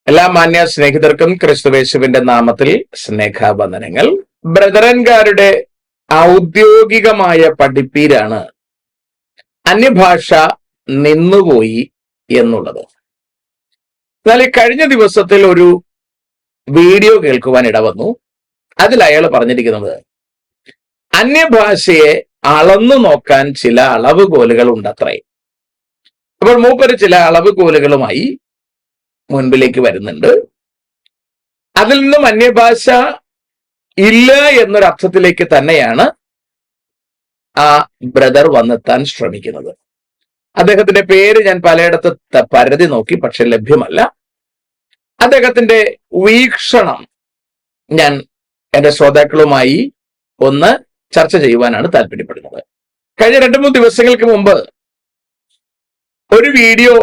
എല്ലാ മാന്യ സ്നേഹിതർക്കും ക്രിസ്തുവേശുവിന്റെ നാമത്തിൽ സ്നേഹവന്ദനങ്ങൾ. ബ്രദറൻകാരുടെ ഔദ്യോഗികമായ പഠിപ്പീരാണ് അന്യഭാഷ നിന്നുപോയി എന്നുള്ളത്. എന്നാൽ ഈ കഴിഞ്ഞ ദിവസത്തിൽ ഒരു വീഡിയോ കേൾക്കുവാൻ ഇടവന്നു. അതിൽ അയാൾ പറഞ്ഞിരിക്കുന്നത് അന്യഭാഷയെ അളന്നു നോക്കാൻ ചില അളവുകോലുകൾ ഉണ്ടത്രേ. അപ്പോൾ മൂപ്പര് ചില അളവുകോലുകളുമായി മുൻപിലേക്ക് വരുന്നുണ്ട്. അതിൽ നിന്നും അന്യഭാഷ ഇല്ല എന്നൊരർത്ഥത്തിലേക്ക് തന്നെയാണ് ആ ബ്രദർ വന്നെത്താൻ ശ്രമിക്കുന്നത്. അദ്ദേഹത്തിന്റെ പേര് ഞാൻ പലയിടത്ത് പരതി നോക്കി, പക്ഷെ ലഭ്യമല്ല. അദ്ദേഹത്തിന്റെ വീക്ഷണം ഞാൻ എന്റെ ശ്രോതാക്കളുമായി ഒന്ന് ചർച്ച ചെയ്യുവാനാണ് താല്പര്യപ്പെടുന്നത്. കഴിഞ്ഞ 2-3 ദിവസങ്ങൾക്ക് മുമ്പ് ഒരു വീഡിയോ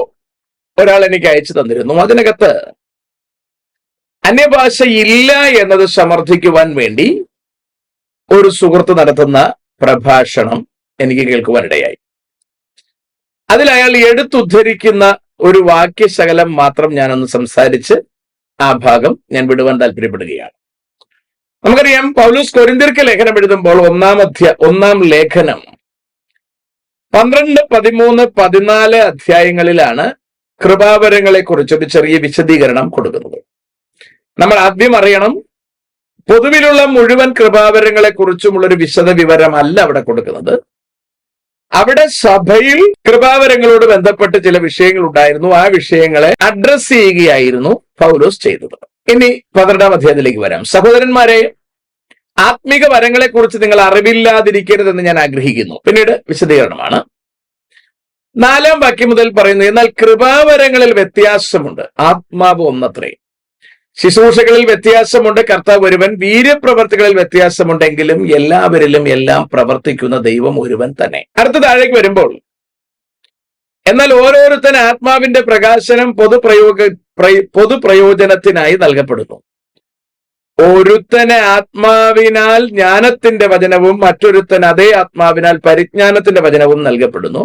ഒരാൾ എനിക്ക് അയച്ചു തന്നിരുന്നു. അതിനകത്ത് അന്യഭാഷ ഇല്ല എന്നത് സമർത്ഥിക്കുവാൻ വേണ്ടി ഒരു സുഹൃത്ത് നടത്തുന്ന പ്രഭാഷണം എനിക്ക് കേൾക്കുവാനിടയായി. അതിൽ അയാൾ എടുത്തുദ്ധരിക്കുന്ന ഒരു വാക്യശകലം മാത്രം ഞാനൊന്ന് സംസാരിച്ച് ആ ഭാഗം ഞാൻ വിടുവാൻ താല്പര്യപ്പെടുകയാണ്. നമുക്കറിയാം, പൗലോസ് കൊരിന്ത്യർക്ക് ലേഖനം എഴുതുമ്പോൾ ഒന്നാം ലേഖനം 12, 13, 14 അധ്യായങ്ങളിലാണ് കൃപാവരങ്ങളെ കുറിച്ചൊരു ചെറിയ വിശദീകരണം കൊടുക്കുന്നത്. നമ്മൾ ആദ്യം അറിയണം, പൊതുവിലുള്ള മുഴുവൻ കൃപാവരങ്ങളെ കുറിച്ചുമുള്ളൊരു വിശദ വിവരമല്ല അവിടെ കൊടുക്കുന്നത്. അവിടെ സഭയിൽ കൃപാവരങ്ങളോട് ബന്ധപ്പെട്ട് ചില വിഷയങ്ങൾ ഉണ്ടായിരുന്നു. ആ വിഷയങ്ങളെ അഡ്രസ് ചെയ്യുകയായിരുന്നു പൗലോസ് ചെയ്തത്. ഇനി 12-ാം അധ്യായത്തിലേക്ക് വരാം. സഹോദരന്മാരെ, ആത്മീക വരങ്ങളെ കുറിച്ച് നിങ്ങൾ അറിവില്ലാതിരിക്കരുതെന്ന് ഞാൻ ആഗ്രഹിക്കുന്നു. പിന്നീട് വിശദീകരണമാണ്. 4-ാം വാക്യം മുതൽ പറയുന്നു, എന്നാൽ കൃപാവരങ്ങളിൽ വ്യത്യാസമുണ്ട്, ആത്മാവ് ഒന്നത്രേ. ശുശ്രൂഷകളിൽ വ്യത്യാസമുണ്ട്, കർത്താവ് ഒരുവൻ. വീര്യപ്രവർത്തികളിൽ വ്യത്യാസമുണ്ടെങ്കിലും എല്ലാവരിലും എല്ലാം പ്രവർത്തിക്കുന്ന ദൈവം ഒരുവൻ തന്നെ. അടുത്ത താഴേക്ക് വരുമ്പോൾ, എന്നാൽ ഓരോരുത്തരും ആത്മാവിന്റെ പ്രകാശനം പൊതുപ്രയോജനത്തിനായി നൽകപ്പെടുന്നു. ഒരുത്തന് ആത്മാവിനാൽ ജ്ഞാനത്തിന്റെ വചനവും മറ്റൊരുത്തന് അതേ ആത്മാവിനാൽ പരിജ്ഞാനത്തിന്റെ വചനവും നൽകപ്പെടുന്നു.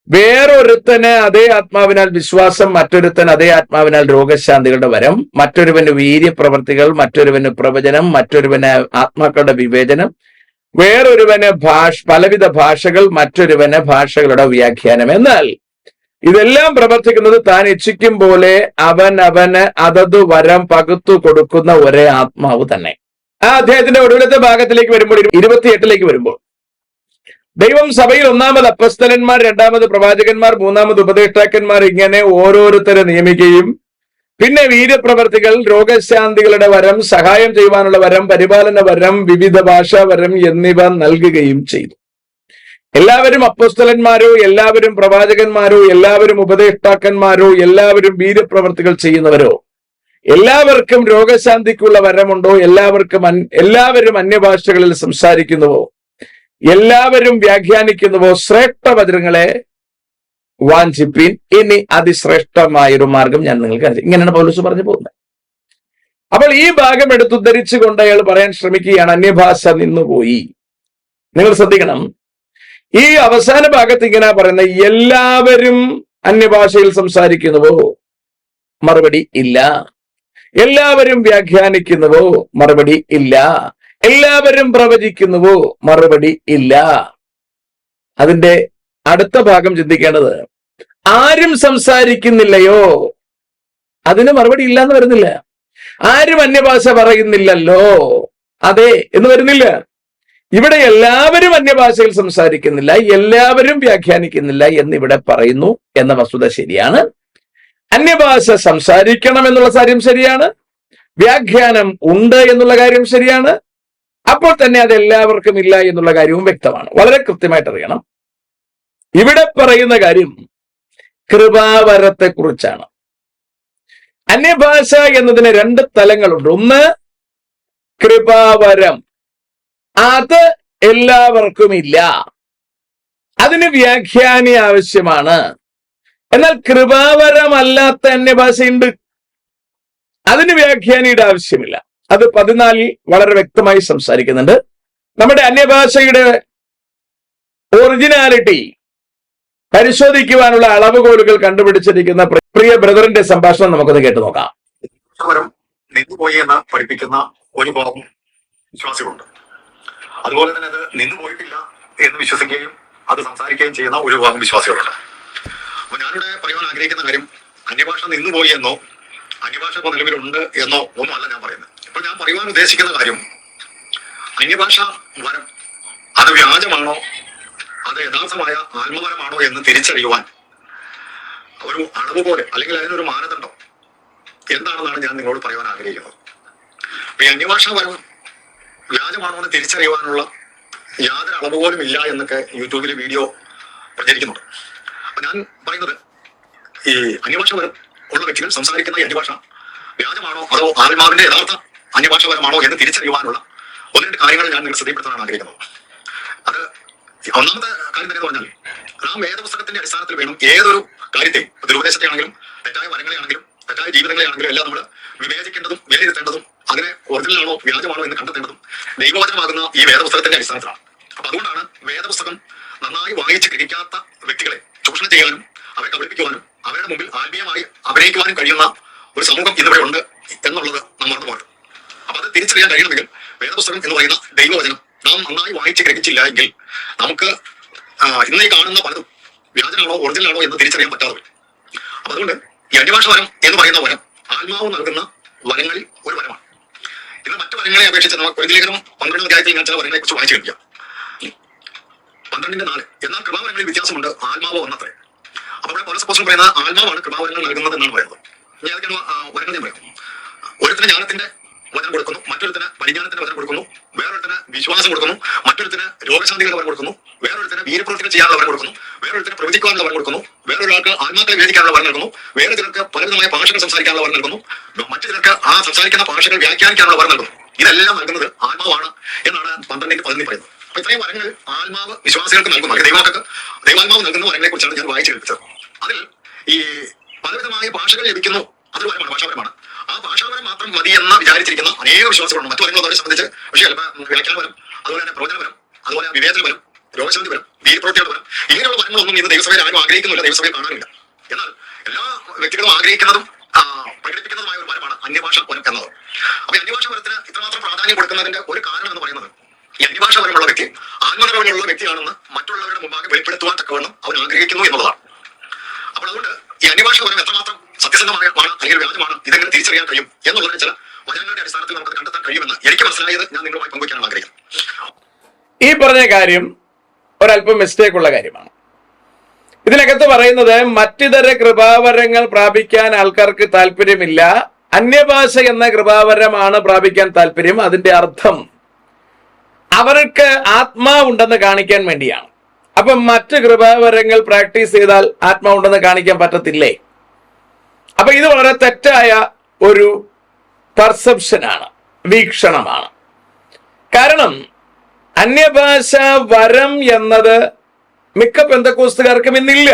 വേറൊരുത്തന് അതേ ആത്മാവിനാൽ വിശ്വാസം, മറ്റൊരുത്തൻ അതേ ആത്മാവിനാൽ രോഗശാന്തികളുടെ വരം, മറ്റൊരുവന് വീര്യപ്രവർത്തികൾ, മറ്റൊരുവന് പ്രവചനം, മറ്റൊരുവന് ആത്മാക്കളുടെ വിവേചനം, വേറൊരുവന് പലവിധ ഭാഷകൾ, മറ്റൊരുവന് ഭാഷകളുടെ വ്യാഖ്യാനം. എന്നാൽ ഇതെല്ലാം പ്രവർത്തിക്കുന്നത് താൻ ഇച്ഛിക്കും പോലെ അവന് അതത് വരം പകുത്തു കൊടുക്കുന്ന ഒരേ ആത്മാവ് തന്നെ. ആ അധ്യായത്തിന്റെ ഒടുവിലത്തെ ഭാഗത്തിലേക്ക് വരുമ്പോൾ 28ലേക്ക് വരുമ്പോൾ, ദൈവം സഭയിൽ 1-ാമത് അപ്പസ്തലന്മാർ, 2-ാമത് പ്രവാചകന്മാർ, 3-ാമത് ഉപദേഷ്ടാക്കന്മാർ, ഇങ്ങനെ ഓരോരുത്തരെ നിയമിക്കുകയും പിന്നെ വീര്യപ്രവർത്തികൾ, രോഗശാന്തികളുടെ വരം, സഹായം ചെയ്യുവാനുള്ള വരം, പരിപാലന വരം, വിവിധ ഭാഷാ വരം എന്നിവ നൽകുകയും ചെയ്തു. എല്ലാവരും അപ്പോസ്തലന്മാരോ, എല്ലാവരും പ്രവാചകന്മാരോ, എല്ലാവരും ഉപദേഷ്ടാക്കന്മാരോ, എല്ലാവരും വീര്യപ്രവർത്തികൾ ചെയ്യുന്നവരോ, എല്ലാവർക്കും രോഗശാന്തിക്കുള്ള വരമുണ്ടോ, എല്ലാവരും അന്യഭാഷകളിൽ സംസാരിക്കുന്നുവോ, എല്ലാവരും വ്യാഖ്യാനിക്കുന്നുവോ, ശ്രേഷ്ഠവചനങ്ങളെ വാഞ്ചിപ്പീൻ, ഇനി അതിശ്രേഷ്ഠമായൊരു മാർഗം ഞാൻ നിങ്ങൾക്ക്. ഇങ്ങനെയാണ് പൗലോസ് പറഞ്ഞു പോകുന്നത്. അപ്പോൾ ഈ ഭാഗം എടുത്തുദ്ധരിച്ചുകൊണ്ട് അയാൾ പറയാൻ ശ്രമിക്കുകയാണ്, അന്യഭാഷ നിന്നുപോയി. നിങ്ങൾ ശ്രദ്ധിക്കണം, ഈ അവസാന ഭാഗത്ത് ഇങ്ങനെ പറയുന്നത്, എല്ലാവരും അന്യഭാഷയിൽ സംസാരിക്കുന്നുവോ? മറുപടി ഇല്ല. എല്ലാവരും വ്യാഖ്യാനിക്കുന്നുവോ? മറുപടി ഇല്ല. എല്ലാവരും പ്രവചിക്കുന്നുവോ? മറുപടി ഇല്ല. അതിന്റെ അടുത്ത ഭാഗം ചിന്തിക്കേണ്ടത്, ആരും സംസാരിക്കുന്നില്ലയോ? അതിന് മറുപടി ഇല്ല എന്ന് വരുന്നില്ല. ആരും അന്യഭാഷ പറയുന്നില്ലല്ലോ, അതെ എന്ന് വരുന്നില്ല. ഇവിടെ എല്ലാവരും അന്യഭാഷയിൽ സംസാരിക്കുന്നില്ല, എല്ലാവരും വ്യാഖ്യാനിക്കുന്നില്ല എന്നിവിടെ പറയുന്നു എന്ന വസ്തുത ശരിയാണ്. അന്യഭാഷ സംസാരിക്കണം എന്നുള്ള കാര്യം ശരിയാണ്. വ്യാഖ്യാനം ഉണ്ട് എന്നുള്ള കാര്യം ശരിയാണ്. അപ്പോൾ തന്നെ അത് എല്ലാവർക്കും ഇല്ല എന്നുള്ള കാര്യവും വ്യക്തമാണ്. വളരെ കൃത്യമായിട്ട് അറിയണം. ഇവിടെ പറയുന്ന കാര്യം കൃപാവരത്തെ കുറിച്ചാണ്. അന്യഭാഷ എന്നതിന് 2 തലങ്ങളുണ്ട്. ഒന്ന് കൃപാവരം, അത് എല്ലാവർക്കും ഇല്ല, അതിന് വ്യാഖ്യാനി ആവശ്യമാണ്. എന്നാൽ കൃപാവരമല്ലാത്ത അന്യഭാഷയുണ്ട്, അതിന് വ്യാഖ്യാനിയുടെ ആവശ്യമില്ല. അത് 14 വളരെ വ്യക്തമായി സംസാരിക്കുന്നുണ്ട്. നമ്മുടെ അന്യഭാഷയുടെ ഒറിജിനാലിറ്റി പരിശോധിക്കുവാനുള്ള അളവുകോലുകൾ കണ്ടുപിടിച്ചിരിക്കുന്ന പ്രിയ ബ്രദറിന്റെ സംഭാഷണം നമുക്കൊന്ന് കേട്ടു നോക്കാം. പരം നിന്നുപോയി എന്ന് പഠിപ്പിക്കുന്ന ഒരു ഭാഗം വിശ്വാസികളുണ്ട്. അതുപോലെ തന്നെ അത് നിന്നുപോയിട്ടില്ല എന്ന് വിശ്വസിക്കുകയും അത് സംസാരിക്കുകയും ചെയ്യുന്ന ഒരു ഭാഗം വിശ്വാസികളുണ്ട്. അപ്പൊ ഞാനിവിടെ പറയുവാൻ ആഗ്രഹിക്കുന്ന കാര്യം അന്യഭാഷ നിന്നുപോയി എന്നോ അന്യഭാഷ ഇപ്പോൾ നിലവിലുണ്ട് എന്നോ ഒന്നുമല്ല ഞാൻ പറയുന്നത്. ഇപ്പോൾ ഞാൻ പറയുവാൻ ഉദ്ദേശിക്കുന്ന കാര്യം അന്യഭാഷ വരം അത് വ്യാജമാണോ അത് യഥാർത്ഥമായ ആത്മവരമാണോ എന്ന് തിരിച്ചറിയുവാൻ ഒരു അളവ് പോലെ അല്ലെങ്കിൽ അതിനൊരു മാനദണ്ഡം എന്താണെന്നാണ് ഞാൻ നിങ്ങളോട് പറയുവാൻ ആഗ്രഹിക്കുന്നത്. അപ്പൊ ഈ അന്യഭാഷ വരം വ്യാജമാണോ എന്ന് തിരിച്ചറിയുവാനുള്ള യാതൊരു അളവ് പോലും ഇല്ല എന്നൊക്കെ യൂട്യൂബിൽ വീഡിയോ പ്രചരിക്കുന്നുണ്ട്. അപ്പൊ ഞാൻ പറയുന്നത് ഈ അന്യഭാഷ വരം ഉള്ള വ്യക്തികൾ സംസാരിക്കുന്ന ഈ അന്യഭാഷ വ്യാജമാണോ അതോ ആത്മാവിന്റെ യഥാർത്ഥ അന്യഭാഷപരമാണോ എന്ന് തിരിച്ചറിയുവാനുള്ള ഒന്ന് രണ്ട് കാര്യങ്ങൾ ഞാൻ നിങ്ങൾ ശ്രദ്ധപ്പെടുത്താനാണ് ആഗ്രഹിക്കുന്നത്. അത് ഒന്നാമത്തെ കാര്യം തന്നെ പറഞ്ഞാൽ നാം വേദപുസ്തകത്തിന്റെ അടിസ്ഥാനത്തിൽ വേണം ഏതൊരു കാര്യത്തെയും ദുരുപദേശത്തെ ആണെങ്കിലും തെറ്റായ വരങ്ങളെയാണെങ്കിലും തെറ്റായ ജീവിതങ്ങളെയാണെങ്കിലും എല്ലാം നമ്മൾ വിവേചിക്കേണ്ടതും വിലയിരുത്തേണ്ടതും അതിനെ ഒറിജിനലാണോ വ്യാജമാണോ എന്ന് കണ്ടെത്തേണ്ടതും ദൈവവചനമാകുന്ന ഈ വേദപുസ്തകത്തിന്റെ അടിസ്ഥാനത്തിലാണ്. അപ്പൊ അതുകൊണ്ടാണ് വേദപുസ്തകം നന്നായി വായിച്ച് ഗ്രഹിക്കാത്ത വ്യക്തികളെ ചൂഷണം ചെയ്യാനും അവരെ കബളിപ്പിക്കുവാനും അവരുടെ മുമ്പിൽ ആത്മീയമായി അഭിനയിക്കുവാനും കഴിയുന്ന ഒരു സമൂഹം ഇന്നിവിടെ ഉണ്ട് എന്നുള്ളത് നാം മറന്നുപോകരുത്. അപ്പൊ അത് തിരിച്ചറിയാൻ കഴിയണമെങ്കിൽ വേദപുസ്തകം എന്ന് പറയുന്ന ദൈവവചനം നാം നന്നായി വായിച്ച് ഗ്രഹിച്ചില്ല എങ്കിൽ നമുക്ക് ഇന്ന് ഈ കാണുന്ന പലതും വ്യാജനാണോ ഒറിജിനലാണോ എന്ന് തിരിച്ചറിയാൻ പറ്റാതെ വരും. അപ്പൊ അതുകൊണ്ട് ഈ അന്യഭാഷ വരം എന്ന് പറയുന്ന വരം ആത്മാവ് നൽകുന്ന വരങ്ങളിൽ ഒരു വരമാണ്. ഇത് മറ്റു വരങ്ങളെ അപേക്ഷിച്ച് നമുക്ക് ഒരു ലേഖനം 12 അധ്യായത്തിൽ ഞാൻ ചില വരങ്ങളെ കുറിച്ച് വായിച്ചു കേൾക്കാം. 12:4 എന്നാൽ കൃപാവരങ്ങളിൽ വ്യത്യാസമുണ്ട് ആത്മാവ് വന്നത്രേ. അപ്പൊ അവിടെ പൗലോസ് അപ്പോസ്തലൻ പറയുന്ന ആത്മാവാണ് കൃപാവരങ്ങൾ നൽകുന്നത് എന്നാണ് പറയുന്നത്. ഞാൻ ഏതൊക്കെയാണ് വരങ്ങൾ ഞാൻ പറയാം. ഒരുത്തിന് ജ്ഞാനത്തിന്റെ വചനം കൊടുക്കുന്നു, മറ്റൊരുത്തിന് പരിജ്ഞാനത്തിന്റെ വചനം കൊടുക്കുന്നു, വേറൊരുത്തിന് വിശ്വാസം കൊടുക്കുന്നു, മറ്റൊരുത്തിന് രോഗശാന്തികളുടെ വരം കൊടുക്കുന്നു, വേറൊരുത്തിന് വീരപ്രവൃത്തികൾ ചെയ്യാനുള്ള വരം കൊടുക്കുന്നു, വേറൊരുത്തിന് പ്രവചിക്കാനുള്ള വരം കൊടുക്കുന്നു, വേറൊരാൾക്ക് ആത്മാക്കളെ വേദിക്കാനുള്ള വരം നൽകുന്നു, വേറെ ചിലർക്ക് പലവിധമായ ഭാഷകൾ സംസാരിക്കാനുള്ള വരം നൽകുന്നു, മറ്റു ചിലർക്ക് ആ സംസാരിക്കുന്ന ഭാഷകൾ വ്യാഖ്യാനിക്കാനുള്ള വരം നൽകുന്നു. ഇതെല്ലാം നൽകുന്നത് ആത്മാവാണ് എന്നാണ് 12:11 പറയുന്നത്. അപ്പൊ ഇത്രയും വരങ്ങൾ ആത്മാവ് വിശ്വാസികൾക്ക് നൽകുന്നു. ദൈവാത്മാവ് നൽകുന്ന വരങ്ങളെ കുറിച്ചാണ് ഞാൻ വായിച്ചു കേൾപ്പിച്ചത്. അതിൽ ഈ പലവിധമായ ഭാഷകൾ ലഭിക്കുന്നു, അതൊരു വരമാണ്, ഭാഷാപരമാണ്. ആ ഭാഷാപരം മാത്രം മതി എന്ന് വിചാരിച്ചിരിക്കുന്ന അനേക വിശ്വാസികളുണ്ട്. മറ്റു വരങ്ങൾ അവരെ സംബന്ധിച്ച് പക്ഷേ വ്യാഖ്യാനപരം, അതുപോലെ തന്നെ പ്രവചനപരം, അതുപോലെ വിവേചനപരം, രോഗശാന്തി വരം, വീരപ്രവൃത്തിയുടെ വരം, ഇങ്ങനെയുള്ള വരങ്ങളൊന്നും ഇന്ന് ദൈവസഭയിൽ ആരും ആഗ്രഹിക്കുന്നില്ല, ദൈവസഭയിൽ കാണാനില്ല. എന്നാൽ എല്ലാ വ്യക്തികളും ആഗ്രഹിക്കുന്നതും പ്രകടിപ്പിക്കുന്നതുമായ ഒരു വരമാണ് അന്യഭാഷ വരം എന്നത്. അപ്പൊ അന്യഭാഷ വരത്തിന് ഇത്രമാത്രം പ്രാധാന്യം കൊടുക്കുന്നതിന്റെ ഒരു കാരണം എന്ന് പറയുന്നത് ഈ അന്യഭാഷ വരമുള്ള വ്യക്തി ആത്മനിറവിലുള്ള വ്യക്തിയാണെന്ന് മറ്റുള്ളവരുടെ മുമ്പാകെ വെളിപ്പെടുത്തുവാൻ തക്കവണ്ണം അവൻ ആഗ്രഹിക്കുന്നു എന്നുള്ളതാണ്. അപ്പോൾ അതുകൊണ്ട് ഈ അന്യഭാഷ വരം എത്രമാത്രം സത്യസന്ധമാണ് അല്ലെങ്കിൽ വ്യാജമാണ് ഇതെങ്ങനെ തിരിച്ചറിയാൻ കഴിയും എന്നുള്ളതിന് ചില വചനങ്ങളുടെ അടിസ്ഥാനത്തിൽ നമുക്ക് കണ്ടെത്താൻ കഴിയുമെന്ന് എനിക്ക് മനസ്സിലായത് ഞാൻ നിങ്ങളുമായി പങ്കുവയ്ക്കാനാണ് ആഗ്രഹിക്കുന്നത്. ഈ പറഞ്ഞ കാര്യം ഒരല്പം മിസ്റ്റേക്ക് ഉള്ള കാര്യമാണ്. ഇതിനകത്ത് പറയുന്നത് മറ്റിതര കൃപാവരങ്ങൾ പ്രാപിക്കാൻ ആൾക്കാർക്ക് താല്പര്യമില്ല, അന്യഭാഷ എന്ന കൃപാവരമാണ് പ്രാപിക്കാൻ താല്പര്യം. അതിന്റെ അർത്ഥം അവർക്ക് ആത്മാവുണ്ടെന്ന് കാണിക്കാൻ വേണ്ടിയാണ്. അപ്പൊ മറ്റ് കൃപാവരങ്ങൾ പ്രാക്ടീസ് ചെയ്താൽ ആത്മാവുണ്ടെന്ന് കാണിക്കാൻ പറ്റത്തില്ലേ? അപ്പൊ ഇത് വളരെ തെറ്റായ ഒരു പെർസെപ്ഷനാണ്, വീക്ഷണമാണ്. കാരണം അന്യഭാഷ വരം എന്നത് മിക്ക പെന്തക്കോസ്തുകാർക്കും ഇന്നില്ല.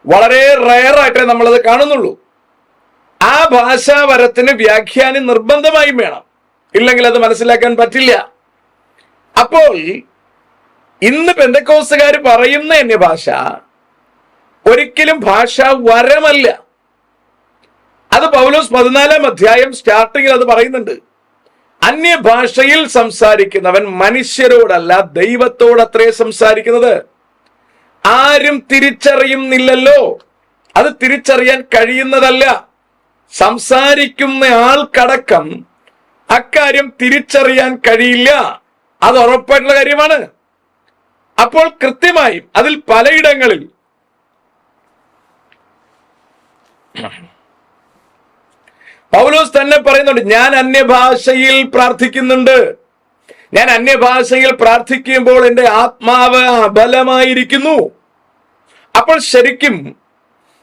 വളരെ റയറായിട്ടേ നമ്മളത് കാണുന്നുള്ളൂ. ആ ഭാഷാവരത്തിന് വ്യാഖ്യാനം നിർബന്ധമായും വേണം, ഇല്ലെങ്കിൽ അത് മനസ്സിലാക്കാൻ പറ്റില്ല. അപ്പോൾ ഇന്ന് പെന്തക്കോസ്തുകാർ പറയുന്ന അന്യഭാഷ ഒരിക്കലും ഭാഷാ വരമല്ല. അത് പൗലോസ് 14-ാം അധ്യായം സ്റ്റാർട്ടിങ്ങിൽ അത് പറയുന്നുണ്ട്. അന്യഭാഷയിൽ സംസാരിക്കുന്നവൻ മനുഷ്യരോടല്ല ദൈവത്തോടത്രേ സംസാരിക്കുന്നത്. ആരും തിരിച്ചറിയുന്നില്ലല്ലോ, അത് തിരിച്ചറിയാൻ കഴിയുന്നതല്ല. സംസാരിക്കുന്ന ആൾക്കടക്കം അക്കാര്യം തിരിച്ചറിയാൻ കഴിയില്ല, അത് ഉറപ്പായിട്ടുള്ള കാര്യമാണ്. അപ്പോൾ കൃത്യമായും അതിൽ പലയിടങ്ങളിൽ പൗലോസ് തന്നെ പറയുന്നുണ്ട്, ഞാൻ അന്യഭാഷയിൽ പ്രാർത്ഥിക്കുന്നുണ്ട്, ഞാൻ അന്യഭാഷയിൽ പ്രാർത്ഥിക്കുമ്പോൾ എൻ്റെ ആത്മാവ് അബലമായിരിക്കുന്നു. അപ്പോൾ ശരിക്കും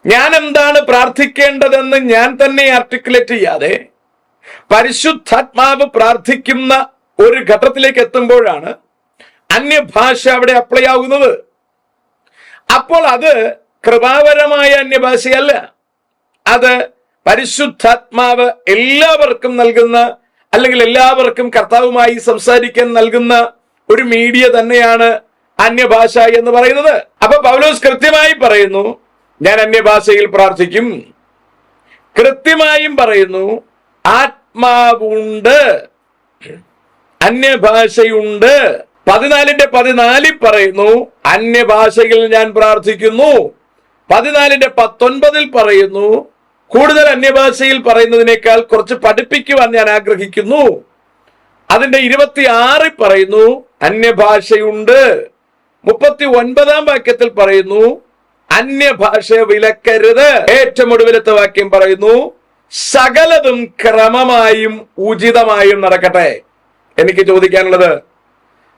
ഞാൻ എന്താണ് പ്രാർത്ഥിക്കേണ്ടതെന്ന് ഞാൻ തന്നെ ആർട്ടിക്കുലേറ്റ് ചെയ്യാതെ പരിശുദ്ധാത്മാവ് പ്രാർത്ഥിക്കുന്ന ഒരു ഘട്ടത്തിലേക്ക് എത്തുമ്പോഴാണ് അന്യഭാഷ അവിടെ അപ്ലൈ ആകുന്നത്. അപ്പോൾ അത് കൃപാവരമായ അന്യഭാഷയല്ല, അത് പരിശുദ്ധാത്മാവ് എല്ലാവർക്കും നൽകുന്ന, അല്ലെങ്കിൽ എല്ലാവർക്കും കർത്താവുമായി സംസാരിക്കാൻ നൽകുന്ന ഒരു മീഡിയ തന്നെയാണ് അന്യഭാഷ എന്ന് പറയുന്നത്. അപ്പൊ പൗലോസ് കൃത്യമായി പറയുന്നു, ഞാൻ അന്യഭാഷയിൽ പ്രാർത്ഥിക്കും, കൃത്യമായും പറയുന്നു ആത്മാവുണ്ട്, അന്യഭാഷയുണ്ട്. 14:14 പറയുന്നു അന്യഭാഷയിൽ ഞാൻ പ്രാർത്ഥിക്കുന്നു. 14:19 പറയുന്നു കൂടുതൽ അന്യഭാഷയിൽ പറയുന്നതിനേക്കാൾ കുറച്ച് പഠിപ്പിക്കുവാൻ ഞാൻ ആഗ്രഹിക്കുന്നു. അതിന്റെ 26 പറയുന്നു അന്യഭാഷയുണ്ട്. 39 വാക്യത്തിൽ പറയുന്നു അന്യഭാഷ വിലക്കരുത്. ഏറ്റവും ഒടുവിലത്തെ വാക്യം പറയുന്നു സകലതും ക്രമമായും ഉചിതമായും നടക്കട്ടെ. എനിക്ക് ചോദിക്കാനുള്ളത്,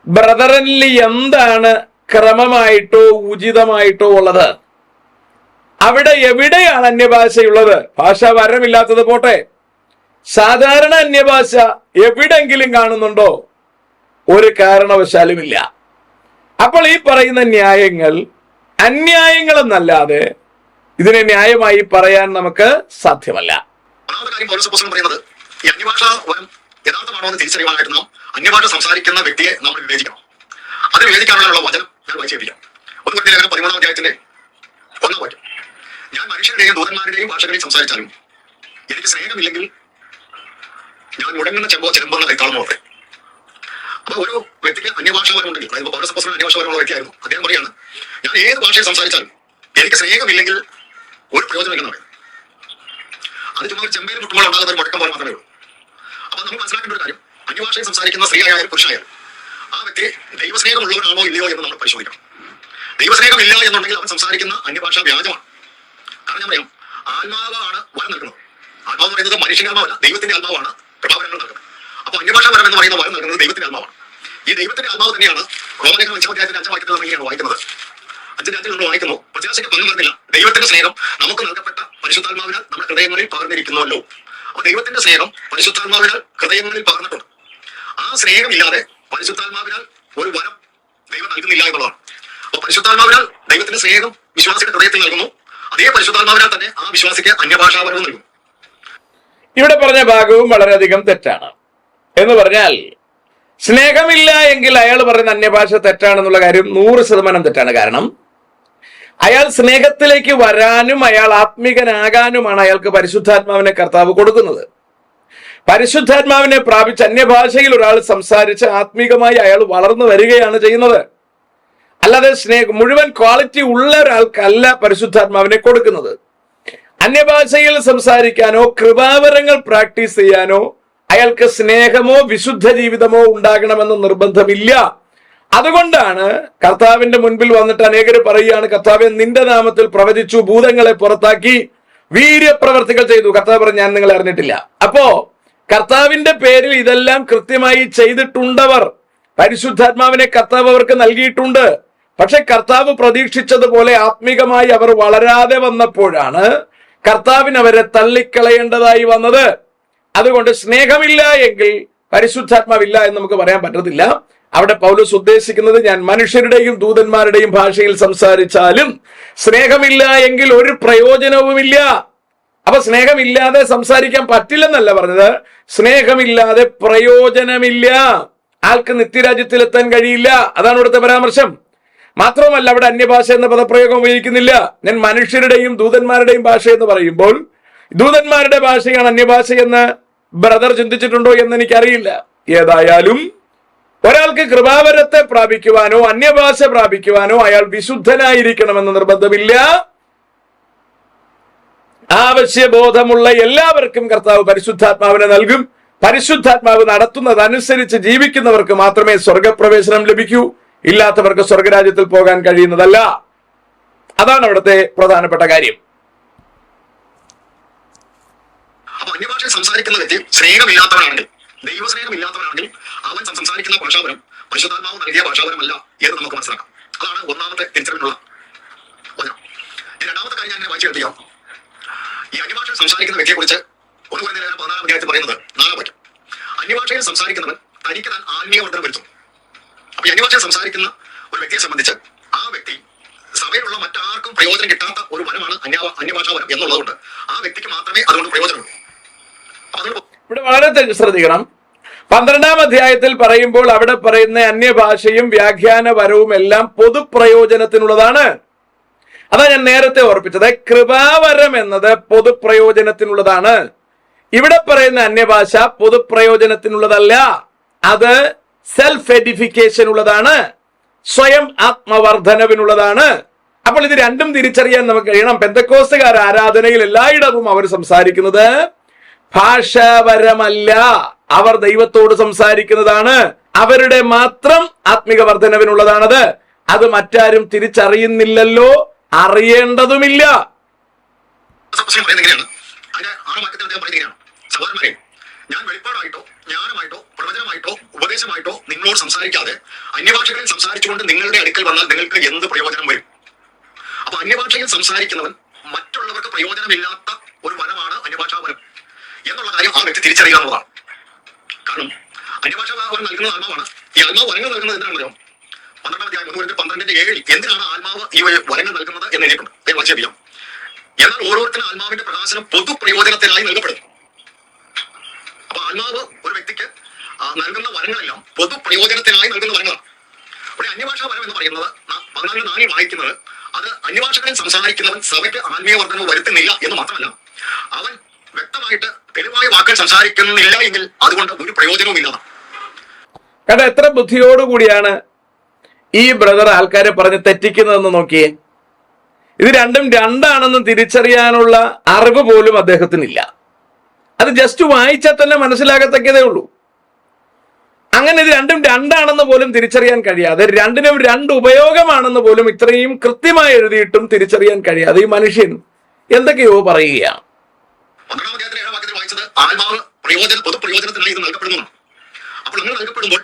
ബ്രദറൻലി എന്താണ് ക്രമമായിട്ടോ ഉചിതമായിട്ടോ ഉള്ളത്? അവിടെ എവിടെയാണ് അന്യഭാഷയുള്ളത്? ഭാഷാ വരമില്ലാത്തത് പോട്ടെ, സാധാരണ അന്യഭാഷ എവിടെങ്കിലും കാണുന്നുണ്ടോ? ഒരു കാരണവശാലുമില്ല. അപ്പോൾ ഈ പറയുന്ന ന്യായങ്ങൾ അന്യായങ്ങളെന്നല്ലാതെ ഇതിനെ ന്യായമായി പറയാൻ നമുക്ക് സാധ്യമല്ല. യഥാർത്ഥമാണോ എന്ന് തിരിച്ചറിയാനായിട്ട് നാം അന്യഭാഷ സംസാരിക്കുന്ന വ്യക്തിയെ നമ്മൾ വിവേചിക്കണം. അത് വിവേചിക്കാനുള്ള വചനം ഞാൻ വായിച്ചേൽപ്പിക്കാം. 1 Corinthians 13-ാം അധ്യായത്തിന്റെ 1-ാം വാക്യം. ഞാൻ മനുഷ്യരുടെയും ദൂതന്മാരുടെയും ഭാഷകളിൽ സംസാരിച്ചാലും എനിക്ക് സ്നേഹമില്ലെങ്കിൽ ഞാൻ മുടങ്ങുന്ന ചെമ്പെന്ന കൈത്താളം നോക്കട്ടെ. അപ്പൊ ഒരു വ്യക്തിക്ക് അന്യഭാഷാപരമുണ്ടെങ്കിൽ, അതായത് പൗരസപ്പോസിന് അന്യഭാഷാപരമുള്ള വ്യക്തിയായിരുന്നു, അദ്ദേഹം പറയാണ് ഞാൻ ഏത് ഭാഷയിൽ സംസാരിച്ചാലും എനിക്ക് സ്നേഹമില്ലെങ്കിൽ ഒരു പ്രയോജനമില്ലെന്ന് പറയും. അത് ചുമ്മാ ഒരു ചെമ്പയിൽ മുട്ടുമ്പോൾ ഉണ്ടാകുന്ന ഒരു മുടക്കം പോലെ മാത്രമേ ഉള്ളൂ. അപ്പൊ നമുക്ക് മനസ്സിലാക്കേണ്ട ഒരു കാര്യം, അന്യഭാഷയിൽ സംസാരിക്കുന്ന സ്ത്രീയായാലും പുരുഷനായാലും ആ വ്യക്തി ദൈവസ്നേഹമുള്ളവനാണോ ഇല്ലയോ എന്ന് നമ്മൾ പരിശോധിക്കണം. ദൈവസ്നേഹമില്ല എന്നുണ്ടെങ്കിൽ അവൻ സംസാരിക്കുന്ന അന്യഭാഷ വ്യാജമാണ്. കാരണം ഞാൻ പറയാം, ആത്മാവാണ് വരം നൽകുന്നത്. ആത്മാവ് എന്ന് പറയുന്നത് മനുഷ്യന്റെ ആത്മാവല്ല, ദൈവത്തിന്റെ ആത്മാവാണ് പ്രഭാവനങ്ങൾ നൽകുന്നത്. അപ്പൊ അന്യഭാഷ വരം എന്ന് പറയുന്ന വരം നൽകുന്നത് ദൈവത്തിന്റെ ആത്മാവാണ്. ഈ ദൈവത്തിന്റെ ആത്മാവ് തന്നെയാണ് റോമലേഖനം 5-ാം അധ്യായത്തിന്റെ 5-ാം വാക്യത്തിൽ നമ്മൾ ഇങ്ങനെയാണ് വായിക്കുന്നത്. 5-ാം അധ്യായത്തിൽ നമ്മൾ വായിക്കുന്നു, പ്രത്യാശയ്ക്ക് പങ്കു വരുന്നില്ല, ദൈവത്തിന്റെ സ്നേഹം നമുക്ക് നൽകപ്പെട്ട പരിശുദ്ധാത്മാവിനാൽ നമ്മുടെ ഹൃദയങ്ങളിൽ പകർന്നിരിക്കുന്നുവല്ലോ. അപ്പൊ ദൈവത്തിന്റെ സ്നേഹം പരിശുദ്ധാത്മാവിനാൽ ഹൃദയങ്ങളിൽ പകർന്നിട്ടുണ്ട്. ആ സ്നേഹമില്ലാതെ പരിശുദ്ധാത്മാവിനാൽ ഒരു വരം ദൈവം നൽകുന്നില്ല എന്നുള്ളതാണ്. അപ്പൊ പരിശുദ്ധാത്മാവിനാൽ ദൈവത്തിന്റെ സ്നേഹം വിശ്വാസിയുടെ ഹൃദയത്തിൽ നൽകുന്നു. അതേ പരിശുദ്ധാത്മാവിനാൽ തന്നെ ആ വിശ്വാസിക്ക് അന്യഭാഷാപരവും നൽകുന്നു. ഇവിടെ പറഞ്ഞ ഭാഗവും വളരെയധികം തെറ്റാണ്. എന്ന് പറഞ്ഞാൽ സ്നേഹമില്ല എങ്കിൽ അയാൾ പറയുന്ന അന്യഭാഷ തെറ്റാണെന്നുള്ള കാര്യം 100% തെറ്റാണ്. കാരണം അയാൾ സ്നേഹത്തിലേക്ക് വരാനും അയാൾ ആത്മീകനാകാനുമാണ് അയാൾക്ക് പരിശുദ്ധാത്മാവിനെ കർത്താവ് കൊടുക്കുന്നത്. പരിശുദ്ധാത്മാവിനെ പ്രാപിച്ച് അന്യഭാഷയിൽ ഒരാൾ സംസാരിച്ച് ആത്മീകമായി അയാൾ വളർന്നു വരികയാണ് ചെയ്യുന്നത്. അല്ലാതെ മുഴുവൻ ക്വാളിറ്റി ഉള്ള ഒരാൾക്കല്ല പരിശുദ്ധാത്മാവിനെ കൊടുക്കുന്നത്. അന്യഭാഷയിൽ സംസാരിക്കാനോ കൃപാവരങ്ങൾ പ്രാക്ടീസ് ചെയ്യാനോ അയാൾക്ക് സ്നേഹമോ വിശുദ്ധ ജീവിതമോ ഉണ്ടാകണമെന്ന് നിർബന്ധമില്ല. അതുകൊണ്ടാണ് കർത്താവിന്റെ മുൻപിൽ വന്നിട്ട് അനേകർ പറയുകയാണ്, കർത്താവെ നിന്റെ നാമത്തിൽ പ്രവചിച്ചു, ഭൂതങ്ങളെ പുറത്താക്കി, വീര്യപ്രവർത്തികൾ ചെയ്തു. കർത്താവ് പറഞ്ഞു ഞാൻ നിങ്ങളെ അറിഞ്ഞിട്ടില്ല. അപ്പോ കർത്താവിന്റെ പേരിൽ ഇതെല്ലാം കൃത്യമായി ചെയ്തിട്ടുണ്ടവർ, പരിശുദ്ധാത്മാവിനെ കർത്താവ് അവർക്ക് നൽകിയിട്ടുണ്ട്. പക്ഷെ കർത്താവ് പ്രതീക്ഷിച്ചതുപോലെ ആത്മീകമായി അവർ വളരാതെ വന്നപ്പോഴാണ് കർത്താവിന് അവരെ തള്ളിക്കളയേണ്ടതായി വന്നത്. അതുകൊണ്ട് സ്നേഹമില്ല എങ്കിൽ പരിശുദ്ധാത്മാവില്ല എന്ന് നമുക്ക് പറയാൻ പറ്റത്തില്ല. അവിടെ പൗലോസ് ഉദ്ദേശിക്കുന്നത് ഞാൻ മനുഷ്യരുടെയും ദൂതന്മാരുടെയും ഭാഷയിൽ സംസാരിച്ചാലും സ്നേഹമില്ല എങ്കിൽ ഒരു പ്രയോജനവുമില്ല. അപ്പൊ സ്നേഹമില്ലാതെ സംസാരിക്കാൻ പറ്റില്ലെന്നല്ല പറഞ്ഞത്, സ്നേഹമില്ലാതെ പ്രയോജനമില്ല. ആൾക്ക് നിത്യരാജ്യത്തിലെത്താൻ കഴിയില്ല. അതാണ് ഇവിടുത്തെ പരാമർശം. മാത്രവുമല്ല അവിടെ അന്യഭാഷ എന്ന പദപ്രയോഗം ഉപയോഗിക്കുന്നില്ല. ഞാൻ മനുഷ്യരുടെയും ദൂതന്മാരുടെയും ഭാഷ എന്ന് പറയുമ്പോൾ ദൂതന്മാരുടെ ഭാഷയാണ് അന്യഭാഷ എന്ന് ബ്രദർ ചിന്തിച്ചിട്ടുണ്ടോ എന്ന് എനിക്കറിയില്ല. ഏതായാലും ഒരാൾക്ക് കൃപാവരത്തെ പ്രാപിക്കുവാനോ അന്യഭാഷ പ്രാപിക്കുവാനോ അയാൾ വിശുദ്ധനായിരിക്കണമെന്ന് നിർബന്ധമില്ല. ആവശ്യബോധമുള്ള എല്ലാവർക്കും കർത്താവ് പരിശുദ്ധാത്മാവിനെ നൽകും. പരിശുദ്ധാത്മാവ് നടത്തുന്നതനുസരിച്ച് ജീവിക്കുന്നവർക്ക് മാത്രമേ സ്വർഗപ്രവേശനം ലഭിക്കൂ. ഇല്ലാത്തവർക്ക് സ്വർഗരാജ്യത്തിൽ പോകാൻ കഴിയുന്നതല്ല. അതാണ് അവിടുത്തെ പ്രധാനപ്പെട്ട കാര്യം. അപ്പൊ അന്യഭാഷയിൽ സംസാരിക്കുന്ന വ്യക്തി സ്നേഹമില്ലാത്തവനാണെങ്കിൽ, ദൈവസ്നേഹമില്ലാത്തവനാണെങ്കിൽ അവൻ സംസാരിക്കുന്ന ഭാഷാപരം പരിശുദ്ധാത്മാവ് നൽകിയ ഭാഷാപരമല്ല എന്ന് നമുക്ക് മനസ്സിലാക്കാം. അതാണ് ഒന്നാമത്തെ തിരിച്ചറിവിനുള്ള വചനം. രണ്ടാമത്തെ കാര്യം ഞാൻ വായിച്ചു കേൾപ്പിക്കാം. ഈ അന്യഭാഷയിൽ സംസാരിക്കുന്ന വ്യക്തിയെ കുറിച്ച് 1 Corinthians 14-ാം അധ്യായത്തിൽ പറയുന്നത് 4-ാം വാക്യം. അന്യഭാഷയിൽ സംസാരിക്കുന്നവൻ തനിക്ക് താൻ ആത്മീയവർദ്ധന വരുത്തും. അപ്പൊ അന്യഭാഷയിൽ സംസാരിക്കുന്ന ഒരു വ്യക്തിയെ സംബന്ധിച്ച് ആ വ്യക്തി സഭയിലുള്ള മറ്റാർക്കും പ്രയോജനം കിട്ടാത്ത ഒരു വരമാണ് അന്യഭാഷാ വരം എന്നുള്ളതുകൊണ്ട് ആ വ്യക്തിക്ക് മാത്രമേ അതുകൊണ്ട് പ്രയോജനമുള്ളൂ. ഇവിടെ വളരെ ശ്രദ്ധിക്കണം. 12-ാം അധ്യായത്തിൽ പറയുമ്പോൾ അവിടെ പറയുന്ന അന്യഭാഷയും വ്യാഖ്യാന വരവും എല്ലാം പൊതുപ്രയോജനത്തിനുള്ളതാണ്. അതാ ഞാൻ നേരത്തെ ഓർപ്പിച്ചത്. കൃപാവരം എന്നത് പൊതുപ്രയോജനത്തിനുള്ളതാണ്. ഇവിടെ പറയുന്ന അന്യഭാഷ പൊതുപ്രയോജനത്തിനുള്ളതല്ല. അത് സെൽഫ് എഡിഫിക്കേഷൻ ഉള്ളതാണ്, സ്വയം ആത്മവർദ്ധനവിനുള്ളതാണ്. അപ്പോൾ ഇത് രണ്ടും തിരിച്ചറിയാൻ നമുക്ക് കഴിയണം. പെന്തക്കോസ്തുകാർ ആരാധനയിൽ എല്ലായിടവും അവർ സംസാരിക്കുന്നത് ഭാഷാപരമല്ല, അവർ ദൈവത്തോട് സംസാരിക്കുന്നതാണ്. അവരുടെ മാത്രം ആത്മിക വർധനവിനുള്ളതാണത്. അത് മറ്റാരും തിരിച്ചറിയുന്നില്ലല്ലോ, അറിയേണ്ടതുമില്ല. സഹോദരന്മാരെ, ഞാൻ വെളിപ്പാടായിട്ടോ ജ്ഞാനമായിട്ടോ പ്രവചനമായിട്ടോ ഉപദേശമായിട്ടോ നിങ്ങളോട് സംസാരിക്കാതെ അന്യഭാഷകളിൽ സംസാരിച്ചുകൊണ്ട് നിങ്ങളുടെ അടുക്കൽ വന്നാൽ നിങ്ങൾക്ക് എന്ത് പ്രയോജനം വരും? അപ്പൊ അന്യഭാഷയിൽ സംസാരിക്കുന്നവൻ മറ്റുള്ളവർക്ക് പ്രയോജനമില്ലാത്ത ഒരു വരമാണ് അന്യഭാഷാ വരം എന്നുള്ള കാര്യം ആ വ്യക്തി തിരിച്ചറിയുക എന്നുള്ളതാണ്. കാരണം അന്യഭാഷാ വരം നൽകുന്നത് ആത്മാവാണ്. ഈ ആത്മാവ് വരങ്ങൾ നൽകുന്നത് എന്തിനാണെന്നറിയോ? 12-ാം അധ്യായം 12:7 എന്തിനാണ് ആത്മാവ് ഈ വരങ്ങൾ നൽകുന്നത് എന്ന് എഴുതിയിട്ടുണ്ട്. ഞാൻ വായിച്ചറിയാം. എന്നാൽ ഓരോരുത്തരും ആത്മാവിന്റെ പ്രകാശനം പൊതുപ്രയോജനത്തിനായി നൽകപ്പെടും. അപ്പൊ ആത്മാവ് ഒരു വ്യക്തിക്ക് നൽകുന്ന വരങ്ങളെല്ലാം പൊതുപ്രയോജനത്തിനായി നൽകുന്ന വരങ്ങളാണ്. ഇവിടെ അന്യഭാഷാ വരം എന്ന് പറയുന്നത് 14:4 വായിക്കുന്നത് അത് അന്യഭാഷകളിൽ സംസാരിക്കുന്നവൻ സഭയ്ക്ക് ആത്മീയ വർദ്ധനവ് വരുത്തുന്നില്ല എന്ന് മാത്രമല്ല, അവൻ വ്യക്തമായിട്ട് തെളിവായ വാക്കുകൾ സംസാരിക്കുന്നില്ല എങ്കിൽ അതുകൊണ്ട് ഒരു പ്രയോജനവും ഇല്ല. കാരണം എത്ര ബുദ്ധിയോടുകൂടിയാണ് ഈ ബ്രദർ ആൾക്കാരെ പറഞ്ഞ് തെറ്റിക്കുന്നതെന്ന് നോക്കിയേ. ഇത് രണ്ടും രണ്ടാണെന്ന് തിരിച്ചറിയാനുള്ള അറിവ് പോലും അദ്ദേഹത്തിനില്ല. അത് ജസ്റ്റ് വായിച്ചാൽ തന്നെ മനസ്സിലാകത്തക്കതേ ഉള്ളൂ. അങ്ങനെ ഇത് രണ്ടും രണ്ടാണെന്ന് പോലും തിരിച്ചറിയാൻ കഴിയാതെ, രണ്ടിനും രണ്ട് ഉപയോഗമാണെന്ന് പോലും ഇത്രയും കൃത്യമായി എഴുതിയിട്ടും തിരിച്ചറിയാൻ കഴിയാതെ ഈ മനുഷ്യൻ എന്തൊക്കെയോ പറയുകയാണ്. ആത്മാവ് പൊതുപ്രയോജനത്തിനായി ഇത് നൽകപ്പെടുന്നു. അപ്പോൾ അങ്ങനെ നൽകപ്പെടുമ്പോൾ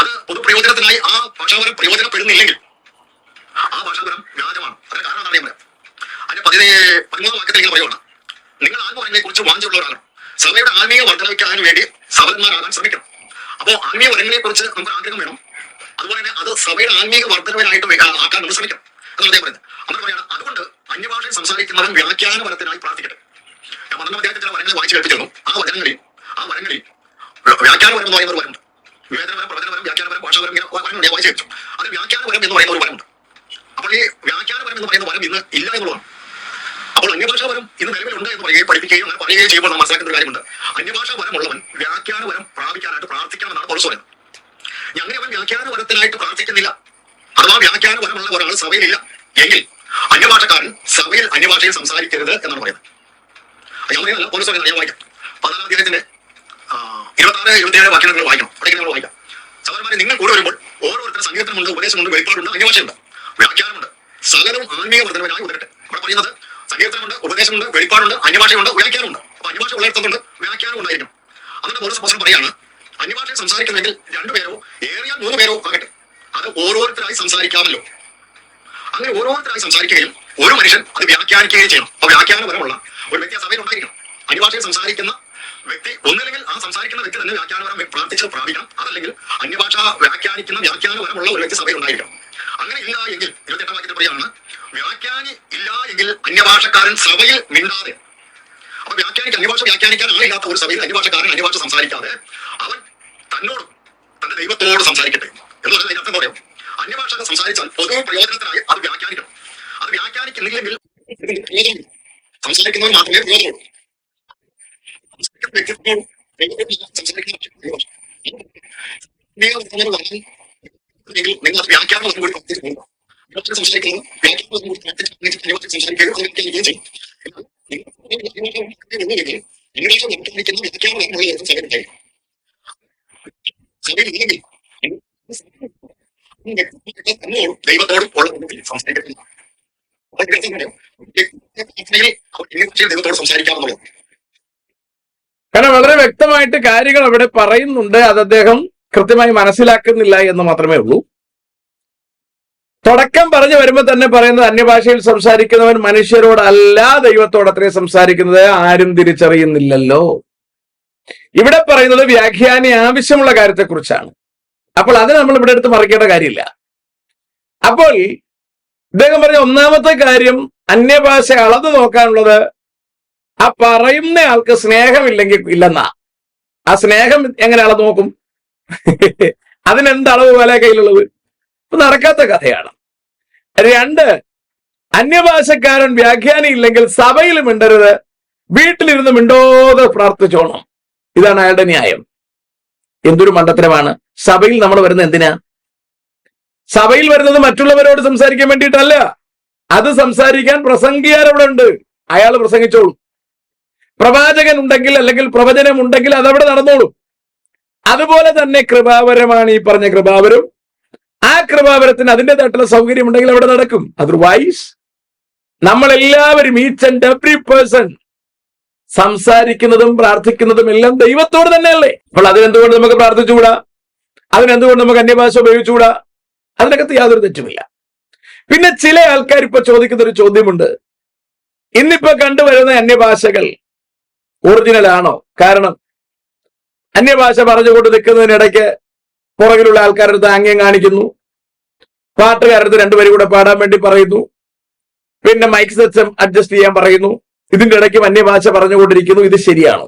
അത് പൊതുപ്രയോജനത്തിനായി ആ ഭാഷാപരം പ്രയോജനപ്പെടുന്നില്ലെങ്കിൽ ആ ഭാഷാപരം വ്യാജമാണ്. അതിന് കാരണം എന്താണ് ഞാൻ പറയാം. അതിന്റെ 13-ാം വാക്യത്തിൽ ഇങ്ങനെ പറയുകയാണ്, നിങ്ങൾ ആത്മവരങ്ങളെ കുറിച്ച് വാഞ്ചുള്ളവരാകണം, സഭയുടെ ആത്മീയ വർദ്ധനയ്ക്കാൻ വേണ്ടി സഭന്മാരാകാൻ ശ്രമിക്കണം. അപ്പോൾ ആത്മീയ വരങ്ങളെ കുറിച്ച് നമുക്ക് ആഗ്രഹം വേണം. അതുപോലെ തന്നെ അത് സഭയുടെ ആത്മീയ വർദ്ധനവിനായിട്ട് ആക്കാൻ നമ്മൾ ശ്രമിക്കണം എന്നാണ് അദ്ദേഹം പറയുന്നത്. അങ്ങനെ പറയാണ്, അതുകൊണ്ട് അന്യഭാഷയിൽ സംസാരിക്കുന്നവൻ വ്യാഖ്യാന വരത്തിനായി പ്രാർത്ഥിക്കട്ടെ. ഞാൻ 12-ാം അധ്യായത്തിൽ ചില വരങ്ങൾ വായിച്ചു കേൾപ്പിച്ചിരുന്നു. ആ വരങ്ങളിൽ വ്യാഖ്യാന വരം എന്ന് പറയുന്ന ഒരു വരമുണ്ട്. വിവേചനവരം, പ്രവചനവരം, വ്യാഖ്യാനവരം, ഭാഷാവരം, ഇങ്ങനെ വരങ്ങൾ ഞാൻ വായിച്ചു കേൾപ്പിച്ചു. അതിൽ വ്യാഖ്യാനവരം എന്ന് പറയുന്ന ഒരു വരമുണ്ട്. അപ്പോൾ ഈ വ്യാഖ്യാനവരം എന്ന് പറയുന്ന വരം ഇന്ന് ഇല്ല എന്നുള്ളതാണ്. അപ്പോൾ അന്യഭാഷാ വരം ഇന്ന് നിലവിലുണ്ട് എന്ന് പറയുകയും പഠിപ്പിക്കുകയും അങ്ങനെ പറയുകയും ചെയ്യുമ്പോൾ നമ്മൾ മനസ്സിലാക്കുന്ന ഒരു കാര്യമുണ്ട്. അന്യഭാഷാ വരം ഉള്ളവൻ വ്യാഖ്യാന വരം പ്രാപിക്കാനായിട്ട് പ്രാർത്ഥിക്കണമെന്നാണ് പൗലോസ് പറയുന്നത്. അങ്ങനെ അവൻ വ്യാഖ്യാന വരത്തിനായിട്ട് പ്രാർത്ഥിക്കുന്നില്ല, അഥവാ വ്യാഖ്യാന വരമുള്ള ഒരാൾ സഭയിലില്ല എങ്കിൽ അന്യഭാഷക്കാരൻ സഭയിൽ അന്യഭാഷയിൽ സംസാരിക്കരുത് എന്നാണ് പറയുന്നത്. ഞാൻ പറയുന്നതല്ല, പൗലോസ് പറയുന്നത്. ഞാൻ വായിക്കാം. 14-ാം അധ്യായത്തിന്റെ 26-27 വാക്യങ്ങൾ വായിക്കണം. അവിടേക്ക് നമ്മൾ വായിക്കാം. സഹോദരന്മാരെ, നിങ്ങൾ കൂടെ വരുമ്പോൾ ഓരോരുത്തരും സങ്കീർത്തനമുണ്ട്, ഉപദേശമുണ്ട്, വെളിപ്പാടുണ്ട്, അന്യഭാഷയുണ്ട്, വ്യാഖ്യാനമുണ്ട്, സകലവും ആത്മീയ വർദ്ധനവിനായി ഉതരട്ടെ. ഇവിടെ പറയുന്നത് സങ്കീർത്തനമുണ്ട്, ഉപദേശമുണ്ട്, വെളിപ്പാടുണ്ട്, അന്യഭാഷയുണ്ട്, വ്യാഖ്യാനമുണ്ട്. അപ്പൊ അന്യഭാഷ ഉള്ളിടത്തുണ്ട്, വ്യാഖ്യാനം ഉണ്ടായിരിക്കും. എന്നിട്ട് പൗലോസ് അപ്പോസ്തലൻ പറയാണ്, അന്യഭാഷയിൽ സംസാരിക്കുന്നെങ്കിൽ 2 പേരോ ഏറിയാൽ 3 പേരോ ആകട്ടെ, അത് ഓരോരുത്തരായി സംസാരിക്കാമല്ലോ. അങ്ങനെ ഓരോരുത്തരായി സംസാരിക്കുകയും ഒരു മനുഷ്യൻ അത് വ്യാഖ്യാനിക്കുകയും ചെയ്യണം. അപ്പൊ വ്യാഖ്യാനപരമുള്ള ഒരു വ്യക്തി സഭയിൽ ഉണ്ടായിരിക്കണം. അന്യഭാഷയിൽ സംസാരിക്കുന്ന വ്യക്തി ഒന്നില്ലെങ്കിൽ ആ സംസാരിക്കുന്ന വ്യക്തി തന്നെ വ്യാഖ്യാനപരം പ്രാർത്ഥിച്ച് പ്രാപിക്കണം, അതല്ലെങ്കിൽ അന്യഭാഷ വ്യാഖ്യാനിക്കുന്ന വ്യാഖ്യാനപരമുള്ള ഒരു വ്യക്തി സഭയിൽ ഉണ്ടായിരിക്കണം. അങ്ങനെ ഇല്ല എങ്കിൽ 28-ാം വാക്യത്തിൽ പറയാണ്, വ്യാഖ്യാനി ഇല്ല എങ്കിൽ അന്യഭാഷക്കാരൻ സഭയിൽ മിണ്ടാതെ. അപ്പൊ അന്യഭാഷ വ്യാഖ്യാനിക്കാൻ ആളില്ലാത്ത ഒരു സഭയിൽ അന്യഭാഷക്കാരൻ അന്യഭാഷ സംസാരിക്കാതെ അവൻ തന്നോടും തന്റെ ദൈവത്തോട് സംസാരിക്കട്ടെ എന്ന് പറഞ്ഞാൽ അതിനർത്ഥം പറയാം. അന്യഭാഷ സംസാരിച്ചാൽ പൊതു പ്രയോജനത്തിനായി അത് വ്യാഖ്യാനിക്കണം. അത് വ്യാഖ്യാനിക്കുന്നില്ലെങ്കിൽ സംസാരിക്കുന്നവർ മാത്രമേ പ്രയോജനമുള്ളൂ. നിങ്ങൾ അത് വ്യാഖ്യാനം കൂടി സംസാരിക്കുന്നത് ദൈവത്തോടും ദൈവത്തോട് സംസാരിക്കാമെന്നുള്ളത്. കാരണം വളരെ വ്യക്തമായിട്ട് കാര്യങ്ങൾ അവിടെ പറയുന്നുണ്ട്. അത് അദ്ദേഹം കൃത്യമായി മനസ്സിലാക്കുന്നില്ല എന്ന് മാത്രമേ ഉള്ളൂ. തുടക്കം പറഞ്ഞു വരുമ്പോൾ തന്നെ പറയുന്നത് അന്യഭാഷയിൽ സംസാരിക്കുന്നവൻ മനുഷ്യരോടല്ല ദൈവത്തോടത്രേ സംസാരിക്കുന്നത്, ആരും തിരിച്ചറിയുന്നില്ലല്ലോ. ഇവിടെ പറയുന്നത് വ്യാഖ്യാനി ആവശ്യമുള്ള കാര്യത്തെക്കുറിച്ചാണ്. അപ്പോൾ അത് നമ്മൾ ഇവിടെ എടുത്ത് മറിക്കേണ്ട കാര്യമില്ല. അപ്പോൾ ഇദ്ദേഹം പറഞ്ഞ ഒന്നാമത്തെ കാര്യം, അന്യഭാഷ അളന്നു നോക്കാനുള്ളത് ആ പറയുന്ന ആൾക്ക് സ്നേഹമില്ലെങ്കിൽ ഇല്ലെന്നാ. ആ സ്നേഹം എങ്ങനെ അളന്നു നോക്കും? അതിനെന്ത് അളവ് പോലെ കയ്യിലുള്ളത്? നടക്കാത്ത കഥയാണ്. 2, അന്യഭാഷക്കാരൻ വ്യാഖ്യാനി ഇല്ലെങ്കിൽ സഭയിൽ മിണ്ടരുത്, വീട്ടിലിരുന്ന് മിണ്ടോതെ പ്രാർത്ഥിച്ചോണം. ഇതാണ് അയാളുടെ ന്യായം. എന്തൊരു മണ്ടത്തരമാണ്. സഭയിൽ നമ്മൾ വരുന്നത് എന്തിനാ? സഭയിൽ വരുന്നത് മറ്റുള്ളവരോട് സംസാരിക്കാൻ വേണ്ടിയിട്ടല്ല. അത് സംസാരിക്കാൻ പ്രസംഗിയാർ അവിടെ ഉണ്ട്, അയാൾ പ്രസംഗിച്ചോളൂ. പ്രവാചകൻ ഉണ്ടെങ്കിൽ അല്ലെങ്കിൽ പ്രവചനം ഉണ്ടെങ്കിൽ അതവിടെ നടന്നോളൂ. അതുപോലെ തന്നെ കൃപാവരമാണ് ഈ പറഞ്ഞ കൃപാവരം. ആ കൃപാവരത്തിന് അതിൻ്റെതായിട്ടുള്ള സൗകര്യം ഉണ്ടെങ്കിൽ അവിടെ നടക്കും. അതർവൈസ് നമ്മളെല്ലാവരും ഈച്ച് ആൻഡ് എവ്രി പേഴ്സൺ സംസാരിക്കുന്നതും പ്രാർത്ഥിക്കുന്നതും എല്ലാം ദൈവത്തോട് തന്നെയല്ലേ. അപ്പോൾ അതിനെന്തുകൊണ്ട് നമുക്ക് പ്രാർത്ഥിച്ചുകൂടാ? അതിനെന്തുകൊണ്ട് നമുക്ക് അന്യഭാഷ ഉപയോഗിച്ചുകൂടാ? അതിനകത്ത് യാതൊരു തെറ്റുമില്ല. പിന്നെ ചില ആൾക്കാർ ഇപ്പൊ ചോദിക്കുന്ന ഒരു ചോദ്യമുണ്ട്, ഇന്നിപ്പോ കണ്ടുവരുന്ന അന്യഭാഷകൾ ഒറിജിനൽ ആണോ? കാരണം അന്യഭാഷ പറഞ്ഞുകൊണ്ട് നിൽക്കുന്നതിനിടയ്ക്ക് പുറകിലുള്ള ആൾക്കാരടുത്ത് ആംഗ്യം കാണിക്കുന്നു, പാട്ടുകാരടുത്ത് രണ്ടുപേരും കൂടെ പാടാൻ വേണ്ടി പറയുന്നു, പിന്നെ മൈക്ക് സിസ്റ്റം അഡ്ജസ്റ്റ് ചെയ്യാൻ പറയുന്നു, ഇതിന്റെ ഇടയ്ക്ക് അന്യഭാഷ പറഞ്ഞുകൊണ്ടിരിക്കുന്നു. ഇത് ശരിയാണോ?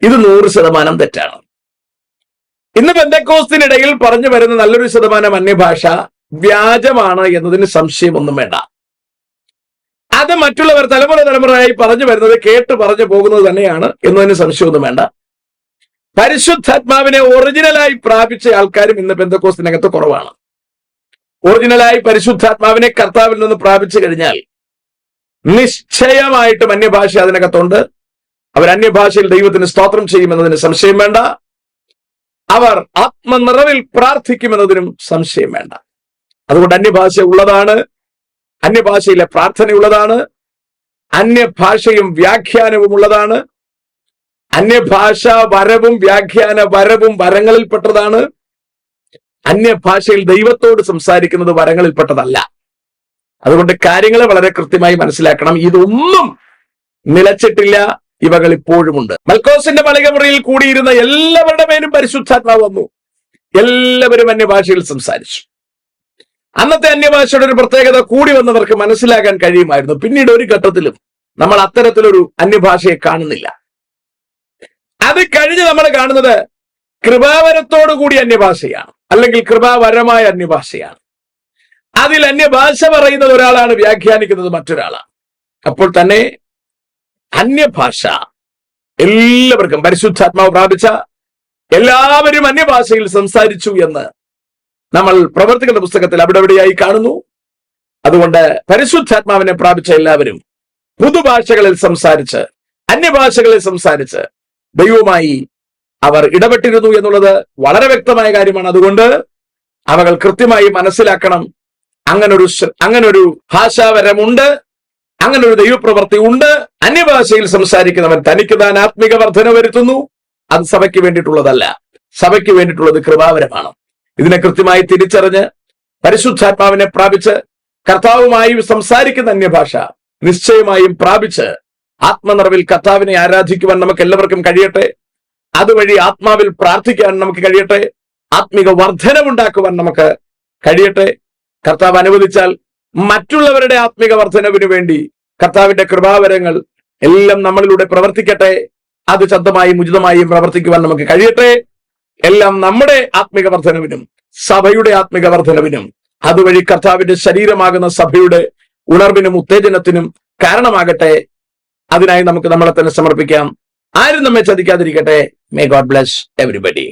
ഇത് 100% തെറ്റാണ്. ഇന്ന് പെന്തക്കോസ്തിനിടയിൽ പറഞ്ഞു വരുന്ന നല്ലൊരു ശതമാനം അന്യഭാഷ വ്യാജമാണ് എന്നതിന് സംശയമൊന്നും വേണ്ട. അത് മറ്റുള്ളവർ തലമുറയായി പറഞ്ഞു വരുന്നത് കേട്ട് പറഞ്ഞു പോകുന്നത് തന്നെയാണ് എന്നതിന് സംശയമൊന്നും വേണ്ട. പരിശുദ്ധാത്മാവിനെ ഒറിജിനലായി പ്രാപിച്ച ആൾക്കാരും ഇന്ന് പെന്തക്കോസ്തിനകത്ത് കുറവാണ്. ഒറിജിനലായി പരിശുദ്ധാത്മാവിനെ കർത്താവിൽ നിന്ന് പ്രാപിച്ചു കഴിഞ്ഞാൽ നിശ്ചയമായിട്ടും അന്യഭാഷ അതിനകത്തുണ്ട്. അവർ അന്യഭാഷയിൽ ദൈവത്തിന് സ്തോത്രം ചെയ്യുമെന്നതിന് സംശയം വേണ്ട. അവർ ആത്മനിറവിൽ പ്രാർത്ഥിക്കുമെന്നതിനും സംശയം വേണ്ട. അതുകൊണ്ട് അന്യഭാഷ ഉള്ളതാണ്, അന്യഭാഷയിലെ പ്രാർത്ഥനയുള്ളതാണ്, അന്യഭാഷയും വ്യാഖ്യാനവും ഉള്ളതാണ്. അന്യഭാഷ വരവും വ്യാഖ്യാന വരവും വരങ്ങളിൽപ്പെട്ടതാണ്. അന്യഭാഷയിൽ ദൈവത്തോട് സംസാരിക്കുന്നത് വരങ്ങളിൽപ്പെട്ടതല്ല. അതുകൊണ്ട് കാര്യങ്ങളെ വളരെ കൃത്യമായി മനസ്സിലാക്കണം. ഇതൊന്നും നിലച്ചിട്ടില്ല, ഇവകൾ ഇപ്പോഴുമുണ്ട്. മൽക്കോസിന്റെ മളികമുറിയിൽ കൂടിയിരുന്ന എല്ലാവരുടെ മേലും പരിശുദ്ധാത്മാവ് വന്നു. എല്ലാവരും അന്യഭാഷയിൽ സംസാരിച്ചു. അന്നത്തെ അന്യഭാഷയുടെ ഒരു പ്രത്യേകത കൂടി വന്നവർക്ക് മനസ്സിലാക്കാൻ കഴിയുമായിരുന്നു. പിന്നീട് ഒരു ഘട്ടത്തിലും നമ്മൾ അത്തരത്തിലൊരു അന്യഭാഷയെ കാണുന്നില്ല. അത് കഴിഞ്ഞ് നമ്മൾ കാണുന്നത് കൃപാവരത്തോടു കൂടി അന്യഭാഷയാണ്, അല്ലെങ്കിൽ കൃപാവരമായ അന്യഭാഷയാണ്. അതിൽ അന്യഭാഷ പറയുന്നത് ഒരാളാണ്, വ്യാഖ്യാനിക്കുന്നത് മറ്റൊരാളാണ്. അപ്പോൾ തന്നെ അന്യഭാഷ എല്ലാവർക്കും, പരിശുദ്ധാത്മാവ് പ്രാപിച്ച എല്ലാവരും അന്യഭാഷയിൽ സംസാരിച്ചു എന്ന് നമ്മൾ പ്രവർത്തിക്കുന്ന പുസ്തകത്തിൽ അവിടെയായി കാണുന്നു. അതുകൊണ്ട് പരിശുദ്ധാത്മാവിനെ പ്രാപിച്ച എല്ലാവരും പുതുഭാഷകളിൽ സംസാരിച്ച്, അന്യഭാഷകളിൽ സംസാരിച്ച് ദൈവവുമായി അവർ ഇടപെട്ടിരുന്നു എന്നുള്ളത് വളരെ വ്യക്തമായ കാര്യമാണ്. അതുകൊണ്ട് അവകൾ കൃത്യമായി മനസ്സിലാക്കണം. അങ്ങനൊരു ഭാഷാവരമുണ്ട്, അങ്ങനൊരു ദൈവപ്രവൃത്തി ഉണ്ട്. അന്യഭാഷയിൽ സംസാരിക്കുന്നവൻ തനിക്ക് താൻ ആത്മിക വർധന വരുത്തുന്നു. അത് സഭയ്ക്ക് വേണ്ടിയിട്ടുള്ളതല്ല, സഭയ്ക്ക് വേണ്ടിയിട്ടുള്ളത് കൃപാവരമാണ്. ഇതിനെ കൃത്യമായി തിരിച്ചറിഞ്ഞ് പരിശുദ്ധാത്മാവിനെ പ്രാപിച്ച് കർത്താവുമായി സംസാരിക്കുന്ന അന്യഭാഷ നിശ്ചയമായും പ്രാപിച്ച് ആത്മനിറവിൽ കർത്താവിനെ ആരാധിക്കുവാൻ നമുക്ക് എല്ലാവർക്കും കഴിയട്ടെ. അതുവഴി ആത്മാവിൽ പ്രാർത്ഥിക്കാൻ നമുക്ക് കഴിയട്ടെ. ആത്മിക വർധനവുണ്ടാക്കുവാൻ നമുക്ക് കഴിയട്ടെ. കർത്താവ് അനുവദിച്ചാൽ മറ്റുള്ളവരുടെ ആത്മിക വർധനവിന് വേണ്ടി കർത്താവിന്റെ കൃപാവരങ്ങൾ എല്ലാം നമ്മളിലൂടെ പ്രവർത്തിക്കട്ടെ. അത് ശബ്ദമായും ഉചിതമായും പ്രവർത്തിക്കുവാൻ നമുക്ക് കഴിയട്ടെ. എല്ലാം നമ്മുടെ ആത്മിക വർധനവിനും സഭയുടെ ആത്മിക വർധനവിനും അതുവഴി കർത്താവിന്റെ ശരീരമാകുന്ന സഭയുടെ ഉണർവിനും ഉത്തേജനത്തിനും കാരണമാകട്ടെ. അതിനായി നമുക്ക് നമ്മളെ തന്നെ സമർപ്പിക്കാം. ആരും നമ്മെ ചതിക്കാതിരിക്കട്ടെ. May God bless everybody.